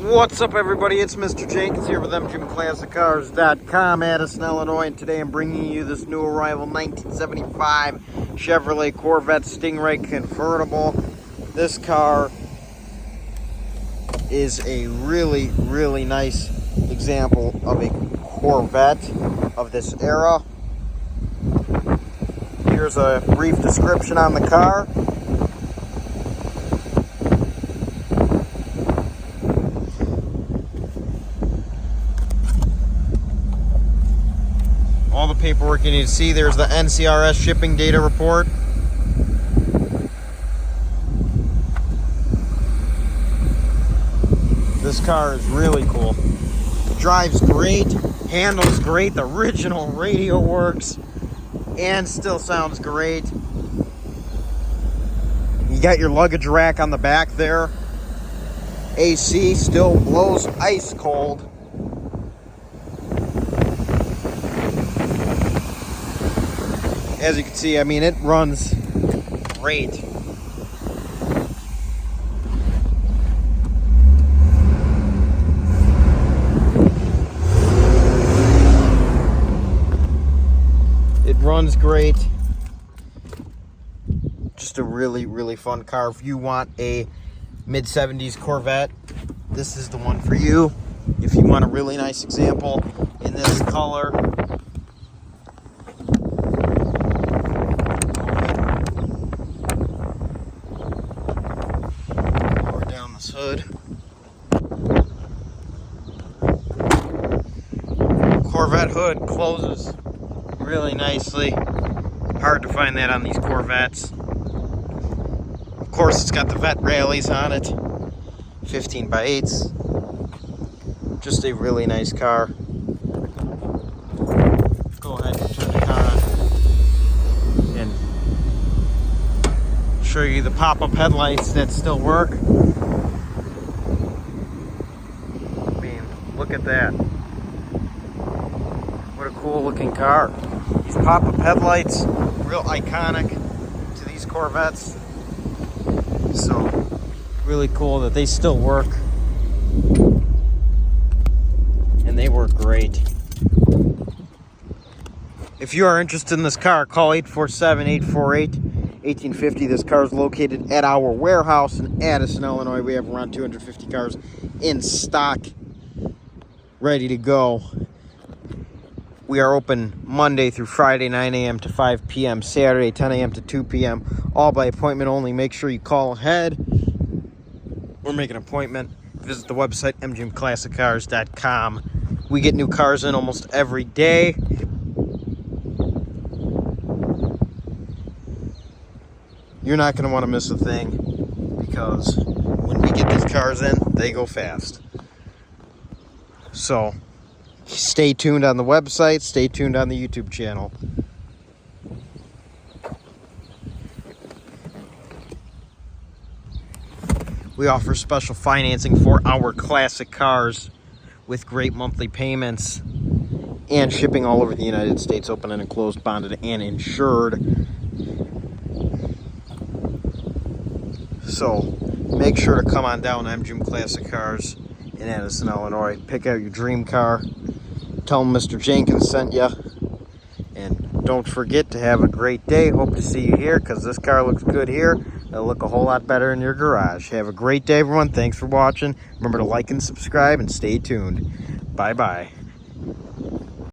What's up, everybody? It's Mr. Jenkins here with MGMClassicCars.com, Addison, Illinois, and today I'm bringing you this new arrival 1975 Chevrolet Corvette Stingray convertible. This car is a really, really nice example of a Corvette of this era. Here's a brief description on the car. All the paperwork you need to see. There's the NCRS shipping data report. This car is really cool. Drives great, handles great, the original radio works, and still sounds great. You got your luggage rack on the back there. AC still blows ice cold. As you can see, I mean, it runs great. It runs great. Just a really, really fun car. If you want a mid-70s Corvette, this is the one for you. If you want a really nice example in this color, hood. Corvette hood closes really nicely. Hard to find that on these Corvettes. Of course, it's got the Vette rallies on it. 15x8s. Just a really nice car. Go ahead and turn the car on and show you the pop-up headlights that still work. Look at that. What a cool looking car. These pop-up headlights, real iconic to these Corvettes. So, really cool that they still work. And they work great. If you are interested in this car, call 847-848-1850. This car is located at our warehouse in Addison, Illinois. We have around 250 cars in stock, ready to go. We are open Monday through Friday, 9 a.m. to 5 p.m., Saturday, 10 a.m. to 2 p.m., all by appointment only. Make sure you call ahead or make an appointment. Visit the website, MGMClassicCars.com. We get new cars in almost every day. You're not going to want to miss a thing, because when we get these cars in, they go fast. So, stay tuned on the website, stay tuned on the YouTube channel. We offer special financing for our classic cars with great monthly payments and shipping all over the United States, open and enclosed, bonded and insured. So, make sure to come on down to MGM Classic Cars in Addison, Illinois. Pick out your dream car. Tell them Mr. Jenkins sent you. And don't forget to have a great day. Hope to see you here, because this car looks good here. It'll look a whole lot better in your garage. Have a great day, everyone. Thanks for watching. Remember to like and subscribe and stay tuned. Bye-bye.